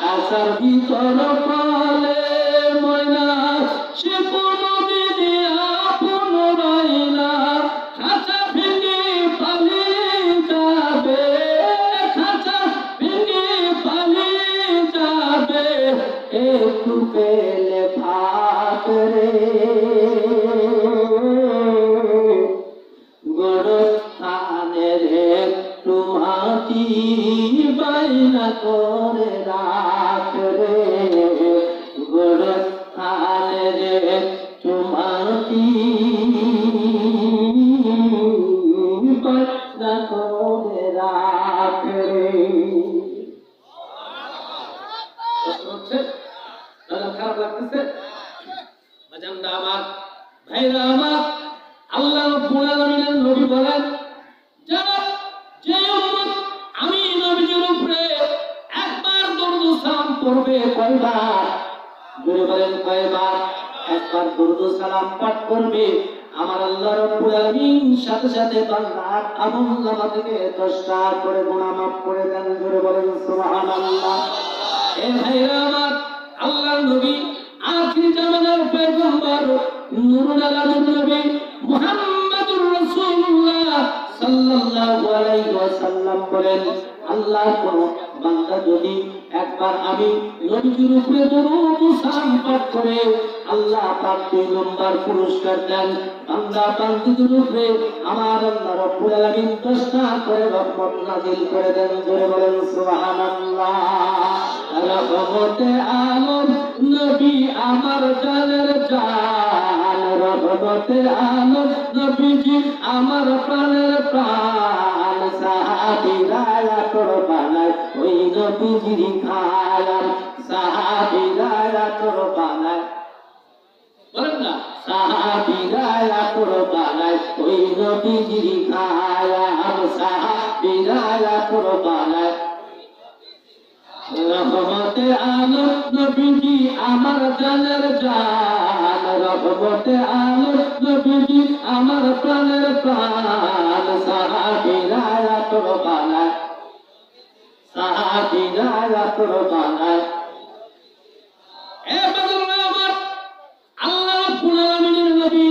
খাঁচার ভিতর পালে ময়না সে কোনদিন আপন রয় না, খাঁচা ভেঙে পালিয়ে যাবে, খাঁচা ভেঙে পালিয়ে যাবে, একটু পেলে ভাত রে গোরস্থানের একটু মাটি বাইনা করে রাখ রে, গোরস্থানের একটু মাটি বাইনা করে রাখ রে। খারাপ লাগতেছে বাজানরা আমার, ভাইরা আমার, আল্লাহ রাব্বুল আলামিনের নবী বলেন, যারা যে উম্মত আমি নবীর উপরে একবার দরুদ সালাম পড়বে, কয়বার? জোরে বলেন কয়বার? একবার দরুদ সালাম পাঠ করবে, আমার আল্লাহ রাব্বুল আলামিন সাথে সাথে বান্দার আমলনামা থেকে 10টা করে গুনাহ মাফ করে দেন। জোরে বলেন সুবহানাল্লাহ। এ ভাইরা আমার, আল্লাহর নবী আখির জামানার পয়গম্বর নূরুল আলামিন নবী মুহাম্মদুর রাসূলুল্লাহ সাল্লাল্লাহু আলাইহি ওয়াসাল্লাম বলেন, আল্লাহর কোন বান্দা যদি একবার আমি নবীর উপরে দরুদ সালাম পাঠ করে, আল্লাহ পাক 2 নম্বর পুরস্কার দেন। বান্দা বান্দিদের উপরে আমার আল্লাহ রাব্বুল আলামিন 10টা করে রহমত নাযিল করে দেন। জোরে বলেন সুবহানাল্লাহ। রহমতে আলম নবী আমার জানের জান, রহমতে আলম নবীজি আমার প্রাণের প্রাণ, সাহাবীরা তোর বানায় ওই নবীজির খায়াল, সাহাবীরা তোর বানায়, বলেন না, সাহাবীরা তোর বানায় ওই নবীজির খায়াল, সাহাবীরা তোর বানায়। রহমতে আলম নবীজি আমার জানের জান, রহমতে আলম নবীজি আমার প্রাণের প্রাণ, সাহাবীরা তোর বানায়, সাহাবীরা তোর বানায়। এ বান্দা আমার, আল্লাহ রাব্বুল আলামিনের নবী,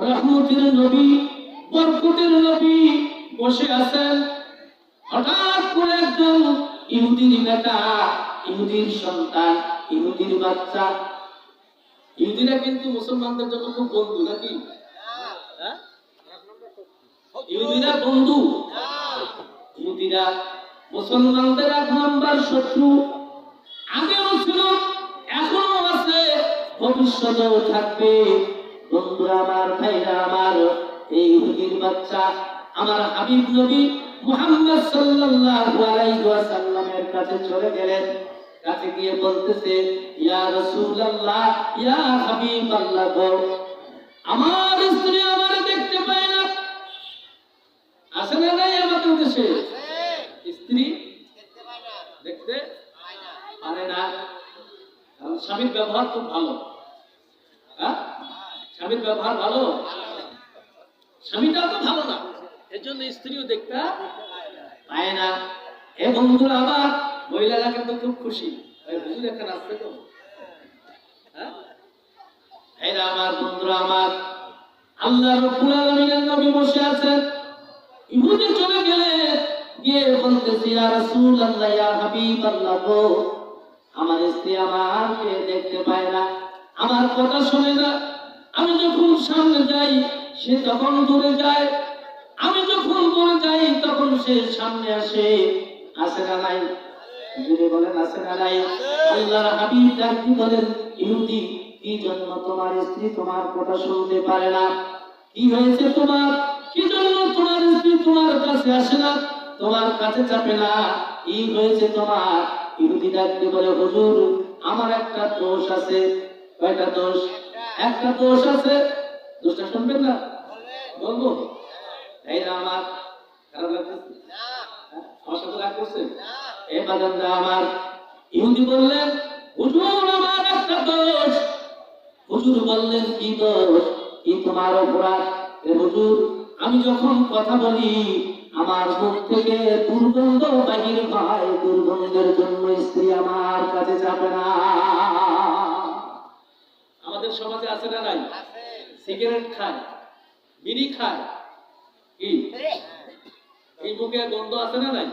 রহমতের নবী, বরকতের নবী বসে আছেন। হঠাৎ করে একজন ইহুদির বেটা, ইহুদির সন্তান, ইহুদির বাচ্চা, ইহুদিরা কিন্তু মুসলমানদের জন্য খুব বন্ধু নাকি? ইহুদিরা বন্ধু, ইহুদিরা মুসলমানদের 1 নম্বর শত্রু, আগেও ছিল, এখনো আছে, ভবিষ্যতেও থাকবে। বন্ধুরা আমার, ভাইরা আমার, এই ইহুদির বাচ্চা আমার হাবিব নবী মুহাম্মদ সাল্লাল্লাহু আলাইহি ওয়াসাল্লামের কাছে চলে গেলেন। কাছে গিয়ে বলতেছে, ইয়া রাসূলুল্লাহ, ইয়া হাবিবাল্লাহ গো, আমার স্ত্রী আমার দেখতে পায় না। আছে না নাই আমাদের দেশে স্ত্রী দেখতে পারে না? কারণ স্বামীর ব্যবহার খুব ভালো। হ্যাঁ, স্বামীর ব্যবহার ভালো, স্বামীটা তো ভালো না, এর জন্য স্ত্রীও দেখতে পায় না। এ বন্ধুরা আমার, মহিলারা কিন্তু খুব খুশি, হুজুর এখানে আসছে তো। হ্যাঁ, এরা আমার বন্ধুরা আমার, আল্লাহ রাব্বুল আলামিনের নবী বসে আছেন। ইহুদি চলে গেলে গিয়ে বলতেছে, ইয়া রাসূলুল্লাহ, ইয়া হাবিবাল্লাহ গো, আমার স্ত্রী আমাকে দেখতে পায় না, আমার কথা শোনে না। আমি যখন সামনে যাই সে তখন দূরে যায়, আমি যখন দূরে যাই তখন সে সামনে আসে। আসে না নাই? যদি বলেন আসে না নাই? আল্লাহর হাবিব ডাকি বলেন, ইহুদি, কি জন্য তোমার স্ত্রী তোমার কথা শুনতে পারে না? কি হয়েছে তোমার? কি জন্য তোমার স্ত্রী তোমার কাছে আসে না, তোমার কাছে চাপে না? কি হয়েছে তোমার? ইহুদি ডাকি বলে, হুজুর, আমার একটা দোষ আছে। কয়টা দোষ? একটা দোষ আছে। দোষটা শুনবেন না? বলবো? এই না আমার খারাপ লাগতেছে? আমার সাথে রাগ করছে? এই বাজানরা আমার, ইহুদি বললেন, হুজুর, আমার একটা দোষ। হুজুর বললেন, কি দোষ? কি তোমার অপরাধ? হুজুর, আমি যখন কথা বলি আমার মুখ থেকে দুর্গন্ধ বাহির হয়, দুর্গন্ধের জন্য স্ত্রী আমার যাবে না। আমাদের সমাজে আছে না নাই? সিগারেট খায়, বিড়ি খায়, কি এই বুকে গন্ধ আছে না নাই?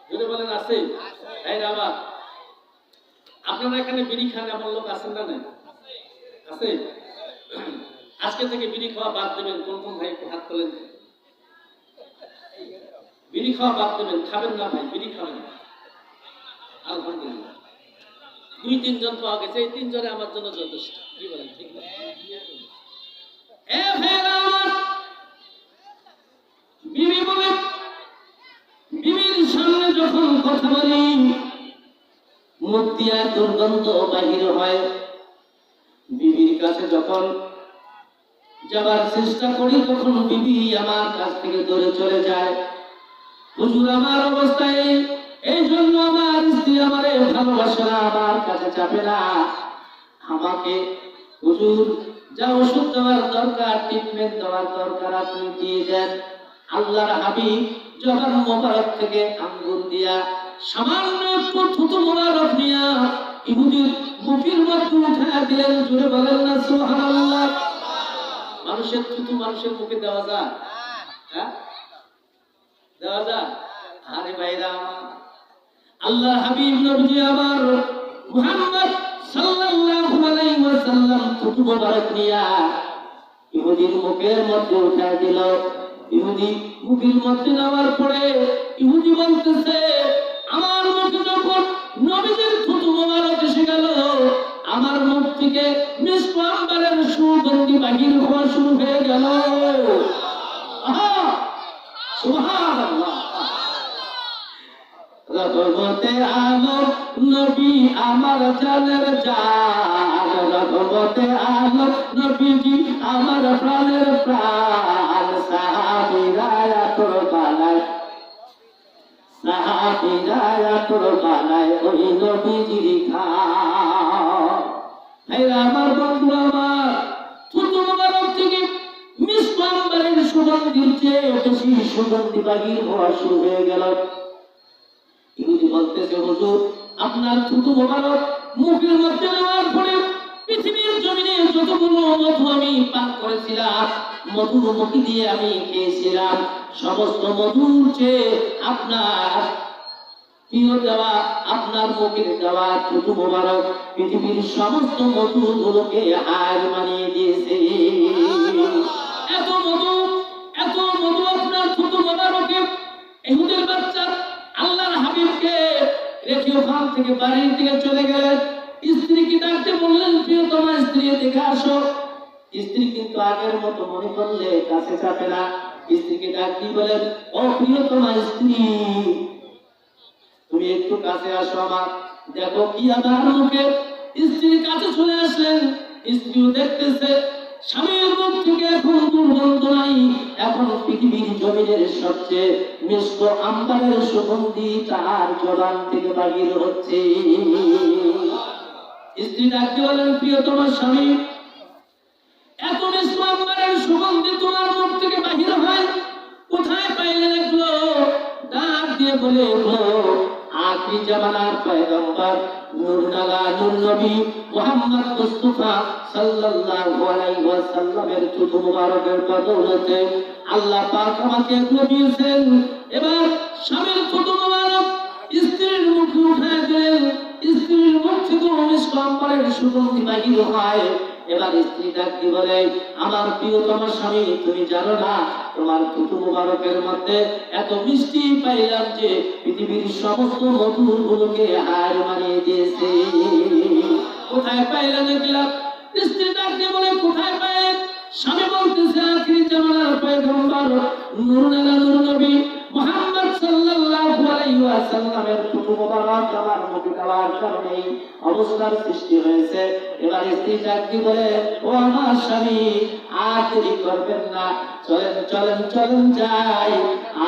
যদি বলেন আছে, এই বাবা আপনারা এখানে বিড়ি খান এমন লোক আছেন না নাই? আছে? আজকে থেকে বিড়ি খাওয়া বাদ দেবেন। কোন কোন ভাই হাত তোলেন? বিড়ি খাওয়া বাদ দেবেন, খাবেন না ভাই, বিড়ি খাবেন না। আলহামদুলিল্লাহ 2-3 জন পাওয়া গেছে, এই 3 জনে আমার জন্য যথেষ্ট। কি বলেন? ঠিক না? এ ভাইরা আমার, বিবি বলে, বিবির সামনে যখন কথা বলি মুখ দিয়া দুর্গন্ধ বাহির হয়। বিবির কাছে যখন যাবার চেষ্টা করি তখন বিবি আমার কাছ থেকে দূরে চলে যায়। হুজুর আমার অবস্থায় এই জন্য আমার স্ত্রী আমারে ভালোবাসে না, আমার কাছে চাপে না। আমাকে হুজুর যা ওষুধ দেওয়ার দরকার, ট্রিটমেন্ট দেওয়ার দরকার আপনি দিয়ে দেন। আল্লাহর হাবিব জবান মোবারক থেকে আঙ্গুল দিয়া সামান্য একটু থুতু মোবারক নিয়া ইহুদির মুখের মধ্যে উঠায় দিলেন। জুড়ে বলেন না সুবহানাল্লাহ। মানুষের থুতু মানুষের মুখে দেওয়া যায়? হ্যাঁ, দেওয়া যায়? আরে ভাইরা, আল্লাহ হাবিব নবী আমার মুহাম্মদ সাল্লাল্লাহু আলাইহি ওয়াসাল্লাম থুতু মোবারক নিয়া ইহুদির মুখের মধ্যে উঠায় দিল। ইহুদি মুখের মধ্যে নেওয়ার পরে ইহুদি বলতেছে, আমার মুখে যখন নবীজির থুতু মোবারক এসে গেল, আমার মুখ থেকে মিষ্ক আম্বরের সুগন্ধি বাহির হওয়া শুরু হয়ে গেল। সুবহানাল্লাহ। রহমতে আলম নবী আমার জানের জান, রহমতে আলম নবীজি আমার প্রাণের প্রাণ। সাহাবীরা কুরবানায়, সাহাবীরা কুরবানায় ওই নবীজির খান। ভাইরা আমার, বন্ধু আমার, থুতু মোবারক থেকে মিষ্ক আম্বরের সুগন্ধির চেয়ে বেশি সুগন্ধি বাহির হওয়া শুরু হয়ে গেল। ইহুদি বলতেছে, হুজুর আপনার থুতু মোবারক মুখের মধ্যে নেওয়ার পরে পৃথিবীর জমিনে যতগুলো মধু আমি পান করেছিলাম, মধুর মুখি দিয়ে আমি খেয়েছিলাম, সমস্ত মধুর চেয়ে আপনার প্রিয় দেওয়া, আপনার মুখের দেওয়া থুতু মোবারক পৃথিবীর সমস্ত মধুগুলোকে হার মানিয়ে দিয়েছে। এত মধু, এত মধু আপনার থুতু মোবারকে। ইহুদির বাচ্চা আল্লাহর হাবিবকে রেখে ওখান থেকে বাড়ির দিকে চলে গেলেন। স্ত্রীকে ডাকতে বললেন, প্রিয়তমা স্ত্রী দেখে আসো। স্ত্রী কিন্তু আগের মতো মনে করলে কাছে চাপে না। স্ত্রীকে ডাকতে বলেন, ও প্রিয়তমা স্ত্রী, তুমি একটু কাছে আসো, আমার দেখো কি আমার মুখে। স্ত্রীর কাছে চলে আসলেন। স্ত্রীও দেখতেছে স্বামীর মুখ থেকে এখন দুর্গন্ধ নাই, এখন পৃথিবীর জমিনের সবচেয়ে মিষ্ক আম্বরের সুগন্ধি তার জবান থেকে বাহির হচ্ছে। স্ত্রী ডাকতে বলেন, প্রিয়তমা স্বামী, এত মিষ্ক আম্বরের সুগন্ধি তোমার মুখ থেকে বাহির হয়, কোথায় পাইলেন এগুলো? ডাক দিয়ে বলে, আখিরি জামানার পয়গম্বর নূর নালা নূর নবী মুহাম্মদ মুস্তাফা সাল্লাল্লাহু আলাইহি ওয়াসাল্লামের থুতু মুবারকের বদৌলতে আল্লাহ পাক আমাকে এগুলো দিয়েছেন। এবার স্বামীর থুতু মুবারক স্ত্রীর মুখে উঠায় দিলেন। স্ত্রীর মুখ থেকে মিষ্ক আম্বরের সুগন্ধি বাহির হয়। এবার স্ত্রী ডাকতে বলে, আমার প্রিয়তম স্বামী, তুমি জানো না তোমার থুতু মুবারকের মধ্যে এত মিষ্টি পাইলাম যে পৃথিবীর সমস্ত মধুগুলোকে হার মানিয়ে দিয়েছে। কোথায় পাইলেন এগুলা? স্ত্রী ডাকতে বলে, কোথায় পাইলেন? স্বামী বলতেছে, আখিরি জামানার পয়গম্বর নূর নালা নূর নবী মুহাম্মদ সাল্লাল্লাহু আলাইহি ওয়াসাল্লামের থুতু মুবারক আমার মুখে দেওয়ার কারণে অবস্থার সৃষ্টি হয়েছে। এবার স্ত্রী ডাকতে বলে, ও আমার স্বামী, আর দেরি করবেন না, চলেন চলেন চলেন যাই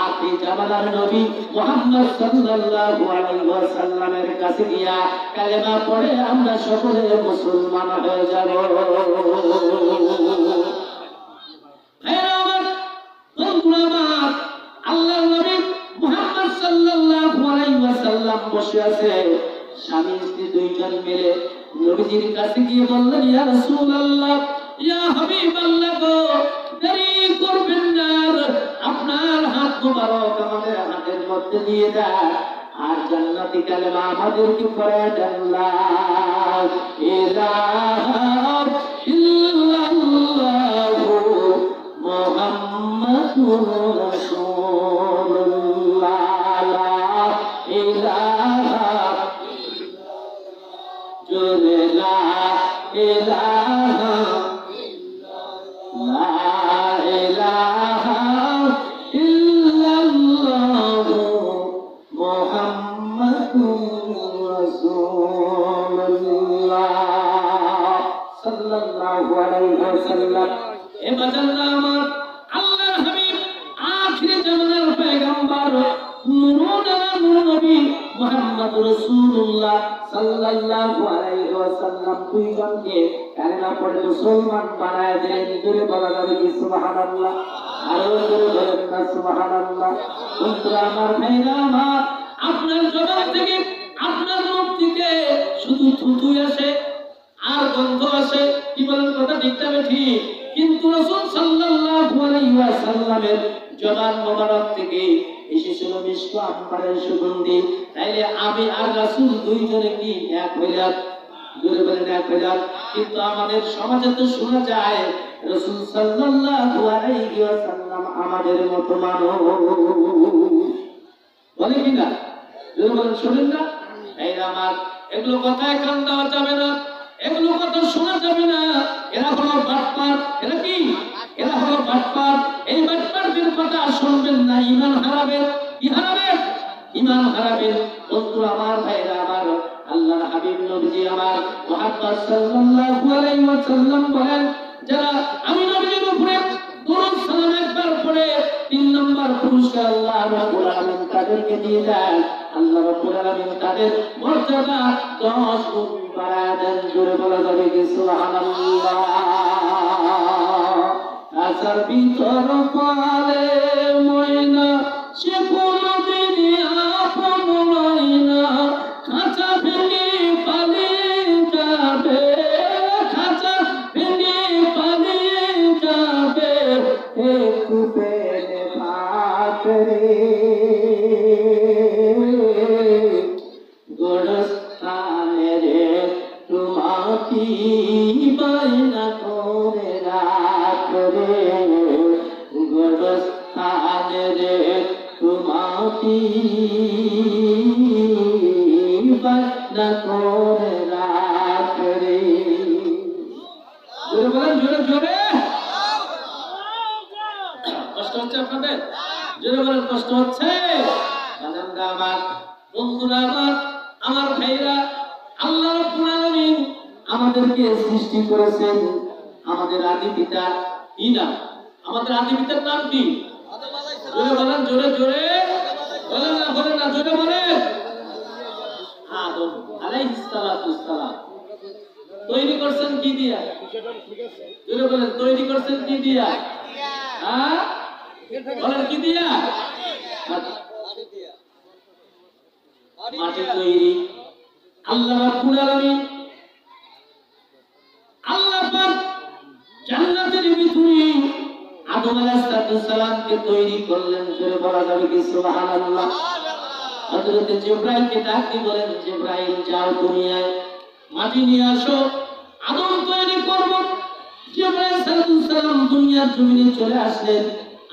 আখিরি জামানার নবী মুহাম্মদ সাল্লাল্লাহু আলাইহি ওয়াসাল্লামের কাছে গিয়া কালেমা পড়ে আমরা সকলে মুসলমান হয়ে যাব। আল্লাহর নবী মুহাম্মদ সাল্লাল্লাহু আলাইহি ওয়াসাল্লাম বসে আছে, স্বামী স্ত্রী দুইজন মিলে নবীজির কাছে গিয়ে বললেন, ইয়া রাসূলুল্লাহ, ইয়া হাবিবাল্লাহ গো, দেরি করবেন না, আপনার হাত মোবারক আমাদের হাতের মধ্যে দিয়ে দেন আর জান্নাতি কালেমা আমাদেরকে পড়ায় দেন, লা ইলাহা ইল্লাল্লাহু মুহাম্মাদুর রাসূলুল্লাহ, লা ইলাহা জোরে লা ইলাহা লা ইলাহা ইল্লাল্লাহু মুহাম্মাদুর রাসূলুল্লাহ সাল্লাল্লাহু আলাইহি ওয়াসাল্লাম। এ বাজানরা আমার, আল্লাহর হাবিব আখির জামানার পয়গম্বর নূর নবী মুহাম্মদুর রাসূলুল্লাহ সাল্লাল্লাহু আলাইহি ওয়াসাল্লাম দুইজনকে কালেমা পড়ে মুসলমান বানায় দিলেন। জোরে বলা যাবে কি সুবহানাল্লাহ? আরো জোরে বলেন না সুবহানাল্লাহ? বন্ধুরা আমার, ভাইরা আমার, আপনার জবান থেকে, আপনার মুখ থেকে শুধু থুথু আসে আর গন্ধ আসে, কি বলেন? কথা ঠিক না ঠিক? কিন্তু রাসূল সাল্লাল্লাহু আলাইহি ওয়াসাল্লামের জবান মোবারক থেকে এসেছিল মিষ্টি আম্বারের সুগন্ধি। তাইলে আমি আর রাসূল দুইজনে কি এক হইলাম? জোরে বলেন এক হইলাম। কিন্তু আমাদের সমাজে তো শোনা যায় রাসূল সাল্লাল্লাহু আলাইহি ওয়াসাল্লাম আমাদের মতো মানুষ, বলে কিনা? জোরে বলেন, শোনেন না? এই আমার, এগুলো কথায় কান দেওয়া যাবে না, এগুলো কথা শোনা যাবে না। এরা হলো বাটপার। এরা কি? এরা হলো বাটপার। এই বাটপারদের কথা শুনবেন না, ঈমান হারাবেন। কি হারাবেন? ঈমান হারাবেন। বন্ধু আমার, ভাইরা আমার, আল্লাহর হাবিব নবীজি আমার মুহাম্মদ সাল্লাল্লাহু আলাইহি ওয়াসাল্লাম বলেন, যারা আমি নবীর উপরে দরুদ সালাম একবার পড়ে 3 নম্বর পুরস্কার আল্লাহ রাব্বুল আলামিন তাদেরকে দিয়ে দেন। আল্লাহ রাব্বুল আলামিন তাদের মর্যাদা 10 গুণ বাড়ায় দেন। জোরে বলা যাবে কি সুবহানাল্লাহ? আসার ভিতর পালে ময়না, সে কোনদিন আপন লয় না, খাঁচা ভেঙে পালিয়ে যাবে, খাঁচা ভেঙে পালিয়ে যাবে, একটু পেলে ভাতরে গোরস্থানের তোমাকে বাইনা করে রাখরে, গোরস্থানের তোমাকে বাইনা করে রাখরে। জোরে বলেন, জোরে জোরে। কষ্ট হচ্ছে আপনাদের? জোরে বলেন, কষ্ট হচ্ছে? বাজানরা আমার, বন্ধুরা আমার, আমার ভাইরা, আল্লাহ রাব্বুল আলামিন আমাদেরকে সৃষ্টি করেছেন। আমাদের আদি পিতা কি নাম? আমাদের আদি পিতার নাম কি? জোরে বলেন, জোরে জোরে বলেন না, বলেন না, জোরে বলেন। আদম আলাইহিস সালাতু সালাম। তৈরি করছেন কি দিয়া? জোরে বলেন, তৈরি করছেন কি দিয়া? হ্যাঁ বলেন, কি দিয়া? মাটি তৈরি। আল্লাহ রাব্বুল আলামিন, আল্লাহ পাক জান্নাতের ভিতরে আদম আলাইহিস সালামকে তৈরি করলেন। জোরে বলা যাবে কি সুবহানাল্লাহ? হযরত জিবরাইলকে ডাক দিয়ে বলেন, জিবরাইল যাও দুনিয়ায় মাটি নিয়ে আসো, আদম তৈরি করব। জিবরাইল আলাইহিস সালাম দুনিয়ার জমিনে চলে আসলেন।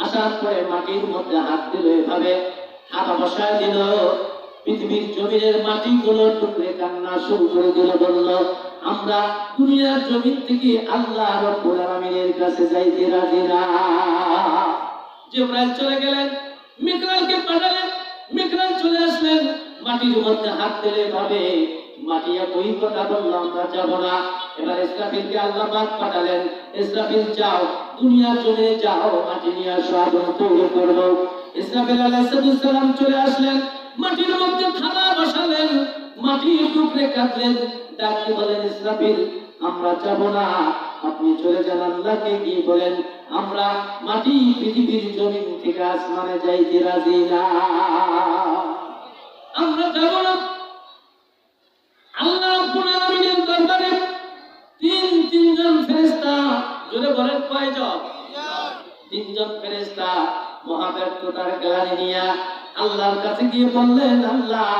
আসার পরে মাটির মধ্যে হাত দিল, এভাবে হাত বসায় দিল। পৃথিবীর জমিনের মাটিগুলো টুকরে কান্না শুরু করে দিল, বলল, আমরা দুনিয়ার জমিন থেকে আল্লাহ রাব্বুল আলামিনের কাছে যাইতে রাজি না। জিবরাইল চলে গেলেন, মিকাইলকে পাঠালেন। মিকাইল চলে আসলেন, মাটির মধ্যে হাত দিলে ভাবে মাটি একই কথা বলল, আমরা যাব না। এবার ইসরাফিলকে আল্লাহ পাক পাঠালেন, ইসরাফিল যাও দুনিয়ার জমিনে যাও, মাটি নিয়ে আসো, আদম তৈরি করব। ইসরাফিল আলাইহিস সালাম চলে আসলেন, মাটির মধ্যে থালা বসালেন, মাটির টুকরে কাটলেন, ডাকতে বলেন, ইসরাফিল আমরা যাব না, আপনি চলে যান। আল্লাহকে গিয়ে বলেন, আমরা মাটি পৃথিবীর জমিন থেকে আসমানে যাইতে রাজি না, আমরা যাব না। জোরে বলেন কয়জন? তিনজন ফেরেশতা মহাব্যর্থতার গ্লানি নিয়ে আল্লাহর কাছে গিয়ে বললেন, আল্লাহ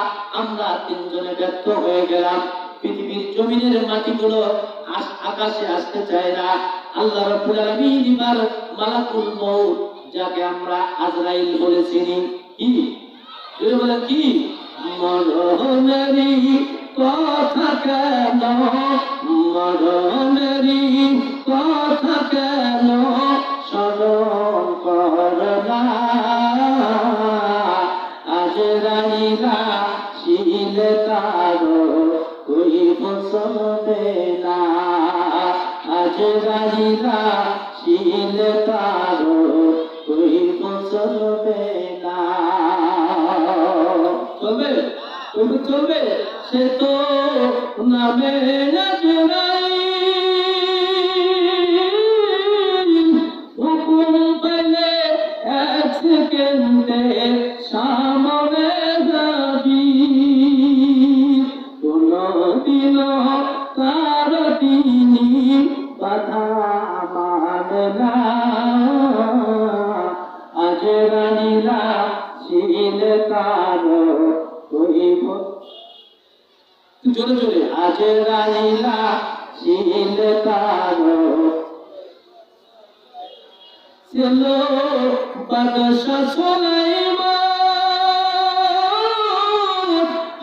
আমরা তিনজনে ব্যর্থ হয়ে গেলাম, পৃথিবীর জমিনের মাটিগুলো আকাশে আসতে চায় না। আল্লাহ রাব্বুল আলামিন এবার মালাকুল মউত, যাকে আমরা আজরাইল বলেছি, কি বলে কি মরণেরই কথা কেন, মরণেরই কথা কেন স্মরণ করলা, আজরাইলা শিলে তারো কইব চলবে না, আজরাইলা শিলে তারো কইব চলবে না। চলবে? কইব চলবে? সে তো নামে আজরাইল, হুকুম পেলে এক সেকেন্ডে সামনে যাবি, কোনদিনও তার তিনি বাধা মানে না, আজরাইলা শিলে তারো কইব, জোরে জোরে, আজরাইলা শিলে তারো ছিল বাদশা সুলাইমান,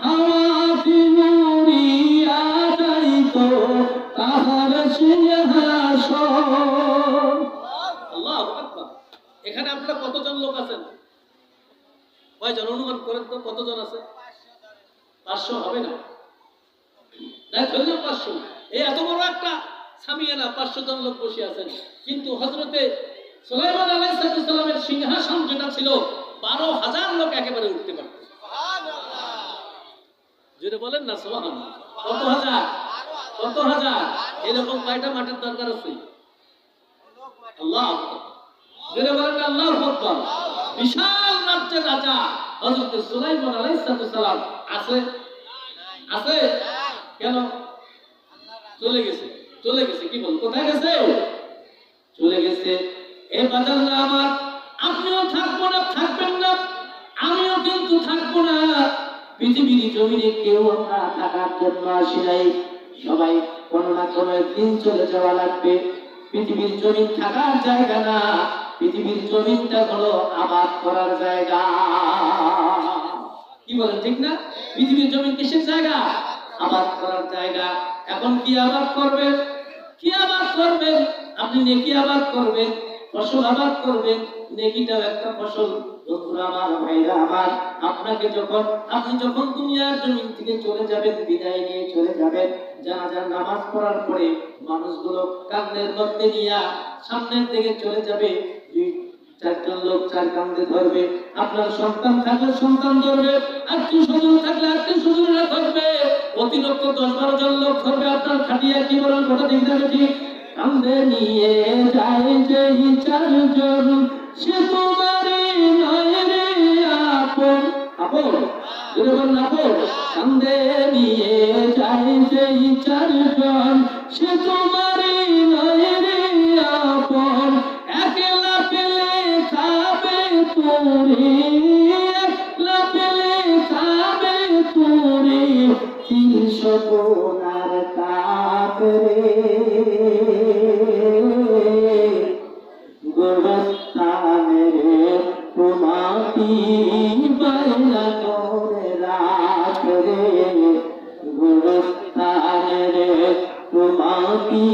হাওয়াতে উড়িয়া যাইত তাহার সিংহাসন। আল্লাহু আকবার। এখানে আপনারা কতজন লোক আছেন? কয়জন অনুমান করেন তো, কতজন আছে? 500 হবে না? নাই ধরলেও 500। এই এত বড় একটা সামিয়ানা 500 জন লোক বসে আছেন, কিন্তু হযরতে সুলাইমান আলাইহিস সালামের সিংহাসন যেটা ছিল 12,000 লোক একেবারে উঠতে পারত। সুবহানাল্লাহ। জোরে বলেন না সুবহানাল্লাহ। কত হাজার? কত হাজার? এরকম কয়টা মাটির দরকার আছে? আল্লাহ আকবার। জোরে বলেন আল্লাহু আকবার। বিশাল রাজ্যের রাজা হযরত সুলাইমান আলাইহিস সালাম আছে? আছে? কেন? চলে গেছে। চলে গেছে। কি বল? কোথায় গেছে? চলে গেছে। এই বাজাররা আমার, আপনিও থাকবো না, থাকবেন না, আমিও কিন্তু থাকবো না। পৃথিবীর জমিনে কেউ আমরা থাকার জন্য আসি নাই, সবাই কোনো না কোনো একদিন চলে যাওয়া লাগবে। পৃথিবীর জমিন থাকার জায়গা না, পৃথিবীর জমিনটা হলো আবাদ করার জায়গা। কি বলেন ঠিক না? পৃথিবীর জমিন কিসের জায়গা? আবাদ করার জায়গা। এখন কি আবাদ করবেন? কি আবাদ করবেন? আপনি নেকি আবাদ করবেন, ফসল আবাদ করবেন। নেকিটাও একটা ফসল। বন্ধুরা আমার, ভাইরা আমার, আপনি যখন দুনিয়ার জমিন থেকে চলে যাবেন, বিদায় নিয়ে চলে যাবেন, জানাজার নামাজ পড়ার পরে মানুষগুলো কাঁধের মধ্যে নিয়ে সামনের দিকে চলে যাবে। 2-4জন লোক 4 কাঁধে ধরবে। আপনার সন্তান থাকলে সন্তান ধরবে, আত্মীয় স্বজন থাকলে আত্মীয় স্বজনরা ধরবে, অতিরিক্ত 10-12 জন লোক ধরবে আপনার খাটিয়া। কি বলেন কথা ঠিক না ঠিক? কাঁধে নিয়ে যায় যেই 4জন, সে তোমারই নয় রে আপন। আপন? যদি বলেন আপন। কাঁধে নিয়ে যায় যেই 4জন, সে তোমারই নয় রে আপন। একলা পেলে খাবে তোরে, একলা পেলে খাবে তোরে, 300 কোনার কাপড়ে গোরস্থানের তোমাকি বাইনা করে রাখরে, গোরস্থানের তোমাকি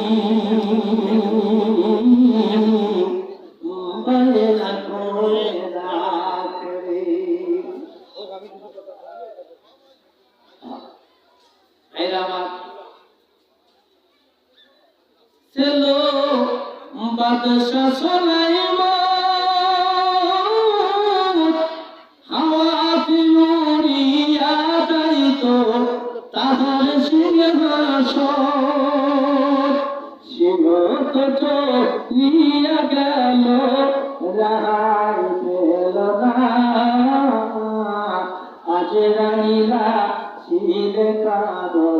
বাইনা করে রাখরে। ছিল বাদশা সুলাইমান, হাওয়াতে উড়িয়া যাইত তাহার সিংহাসন। সিংহ তো চলিয়া গেল, রাহাই পেল না, আজরাইলা শিলে কারো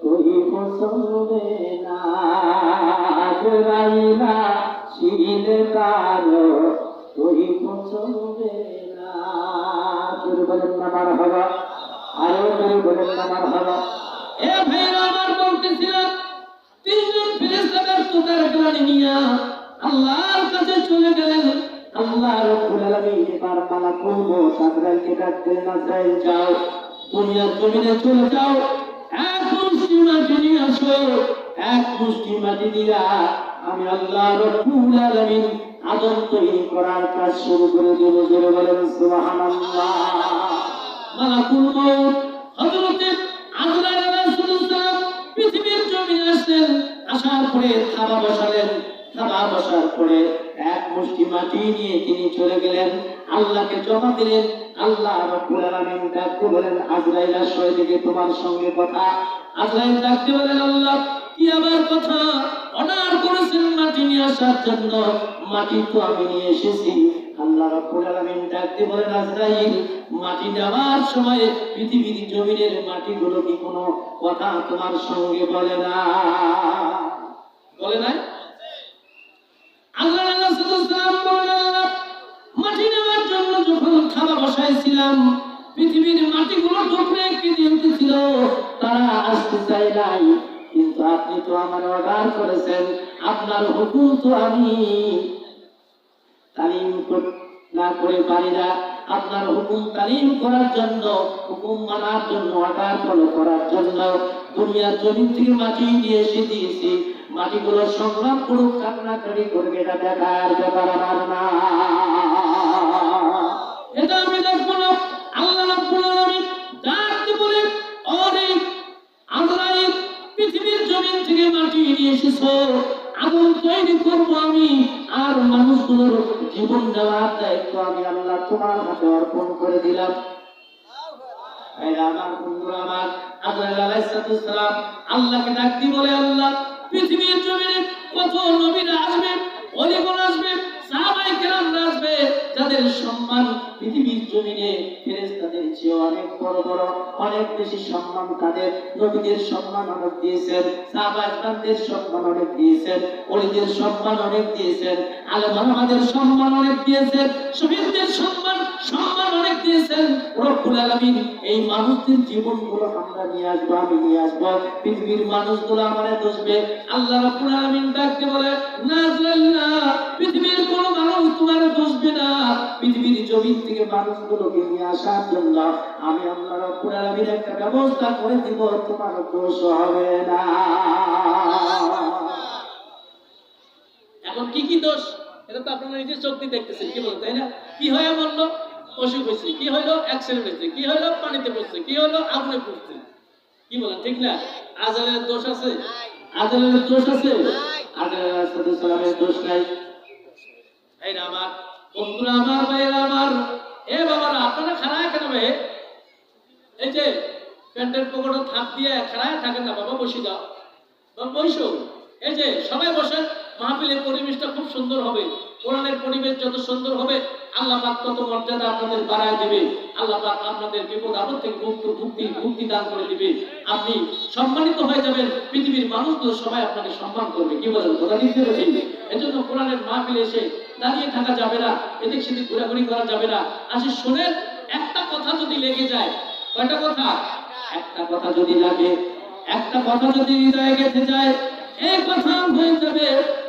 কইব চলবে না, আজরাইলা আর তুই পছন্দে না। জোরে বলেন না মারহাবা, আরো জোরে বলেন না মারহাবা। এ ভাইরা আমার বলতেছিলাম, তিনজন ফেরেশতা ব্যস্ততার গ্লানি নিয়ে আল্লাহর কাছে চলে গেলেন। আল্লাহ রাব্বুল আলামিন এবার মালাকুল মউত আজরাইলকে ডাকলেন, আজরাইল যাও, দুনিয়ার জমিনে চলে যাও, এক মুষ্টি মাটি নিয়ে আসো। এক মুষ্টি মাটি দিয়া আমি আল্লাহ রাব্বুল আলামিন আদম তৈরি করার কাজ শুরু করে দেব। জোরে বলেন সুবহানাল্লাহ। মালাকুল মউত হযরতে আজরাইল আলাইহিস সালাম পৃথিবীর জমিনে আসলেন। আসার পরে থাবা বসালেন। থাবা বসার পরে এক মুষ্টি মাটি নিয়ে তিনি চলে গেলেন, আল্লাহকে জমা দিলেন। আল্লাহ রাব্বুল আলামিন ডাকতে বলেন, আজরাইল আসো, এদিকে তোমার সঙ্গে কথা। আজরাইল ডাকতে বলেন, আল্লাহ কি আবার কথা? অর্ডার করেছেন মাটি নিয়ে আসার জন্য, মাটি তো আমি নিয়ে এসেছি। আল্লাহ রাব্বুল আলামিন ডাকতে বলেন, আজরাইল মাটি নেওয়ার সময় পৃথিবীর জমিনের মাটিগুলো কি কোনো কথা তোমার সঙ্গে বলে না? বলে নাই? আল্লাহ রাসূল বললেন, মাটি নেওয়ার জন্য যখন থালা বসাইছিলাম, পৃথিবীর মাটিগুলো টুকরে কেটে উঠেছিল, তারা আসতে চাই নাই। কিন্তু আপনি তো আমার অর্ডার করেছেন, আপনার হুকুম তো আমি তালিম না করে পারি না। আপনার হুকুম তালিম করার জন্য, হুকুম মানার জন্য, অর্ডার ফলো করার জন্য দুনিয়ার জমিন থেকে মাটি নিয়ে এসে দিয়েছি। মাটিগুলো সংগ্রাম করুক, কান্নাকাটি করবে, এটা দেখার ব্যাপার আমার না। এটা আমি দেখবো না। আল্লাহ রাব্বুল আলামিন ডাকতে বলে, ওরে আজরাইল, পৃথিবীর জমিন থেকে মাটি নিয়ে এসেছো, আগুন তৈরি করবো আমি, আর মানুষগুলোর জীবন দেওয়ার দায়িত্ব আমি আল্লাহ তোমার হাতে অর্পণ করে দিলাম। আমার বন্ধুরা, আমার আজরাইল আলাইহিস সালাম আল্লাহকে ডাকতে বলে, আল্লাহ পৃথিবীর জমিনে কত নবীরা আসবে, ওলিগণ আসবে, সাহাবায়ে কেরামরা আসবে, যাদের সম্মান পৃথিবীর জমিনে ফেরেশতাদের চেয়ে অনেক বড় বড়, অনেক বেশি সম্মান তাদের। নবীদের সম্মান অনেক দিয়েছেন, সাহাবায়ে কেরামদের সম্মান অনেক দিয়েছেন, ওলিদের সম্মান অনেক দিয়েছেন, আলেম ওলামাদের সম্মান অনেক দিয়েছেন, শহীদদের সম্মান অনেক দিয়েছেন। রব্বুল আলামিন এই মানুষদের জীবনগুলো আমরা নিয়ে আসবো, আমি নিয়ে আসবো, পৃথিবীর মানুষগুলো আমারে দোষবে। আল্লাহ রাব্বুল আলামিন ডাকতে বলে, না না, পৃথিবীর কোনো মানুষ তোমারে দোষবে না। পৃথিবীর জমিন থেকে মানুষগুলোকে নিয়ে আসার জন্য আমি আল্লাহ রাব্বুল আলামিন একটা ব্যবস্থা করে দিব, তোমার দোষ হবে না। এখন কি কি দোষ, এটা তো আপনারা নিজের চোখ দিয়ে দেখতেছেন, কি বলেন, তাই না? কি হয়ে বললো? অসুখ হয়েছে, কি হইলো? অ্যাক্সিডেন্ট হয়েছে, কি হইলো? পানিতে পড়ছে, কি হইলো? আগুনে পড়ছে। কি বলেন, ঠিক না? আজরাইলের দোষ আছে? আজরাইলের দোষ আছে? আজরাইল আলাইহিস সালামের দোষ নাই। এই না আমার বন্ধুরা, আমার ভাইয়েরা আমার, এ বাবারা, আপনারা খাড়ায় কেন ভাই? এই যে প্যান্টের পকেটে থাপ দিয়ে খাড়ায় থাকেন না বাবা, বসে যাও বাবা, বসো। এই যে সবাই বসেন, মাহফিলের পরিবেশটা খুব সুন্দর হবে। কোরআনের পরিবেশ যত সুন্দর হবে, আল্লাহ পাক তত মর্যাদা আপনাদের বাড়ায় দিবে। আল্লাহ পাক আপনাদের বিপদ আপদ থেকে মুক্তি দান করে দিবে। আপনি সম্মানিত হয়ে যাবেন, পৃথিবীর মানুষগুলো সবাই আপনাকে সম্মান করবে। কি বলেন, কথা দিতে হবে। এজন্য কোরআনের মাহফিলে এসে দাঁড়িয়ে থাকা যাবে না, এদিক সেদিক ঘোরাঘুরি করা যাবে না। আসি শোনেন, একটা কথা যদি লেগে যায়, কয়টা কথা? একটা কথা যদি লাগে, একটা কথা যদি হৃদয়ে গেঁথে যায়, এই কথা হয়ে যাবে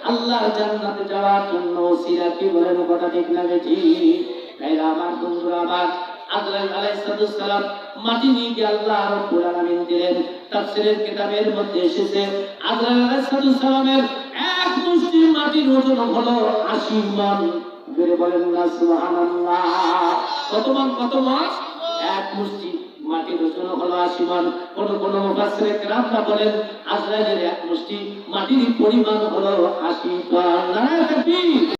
আল্লাহর জান্নাতে যাওয়ার জন্য ওসিলা। কি বলেন, কথা ঠিক না বেঠিক? তাই আমার বন্ধুরা, আমার আজরাইল আলাইহিস সালাম মাটি নিয়ে গিয়ে আল্লাহ রাব্বুল আলামিন দিলেন। তাফসীরের কিতাবের মধ্যে এসেছে, আজরাইল আলাইহিস সালামের এক মুষ্টি মাটির ওজন হলো 80 মণ। জোরে বলেন না সুবহানাল্লাহ। কত মণ? কত মণ? এক মুষ্টি মাটির ওজন হলো 80 মণ। কোন মুফাসসিরে কেরামরা বলেন, আজরাইলের এক মুষ্টি মাটির পরিমাণ হলো 80 টন। নারায়ে তাকবীর।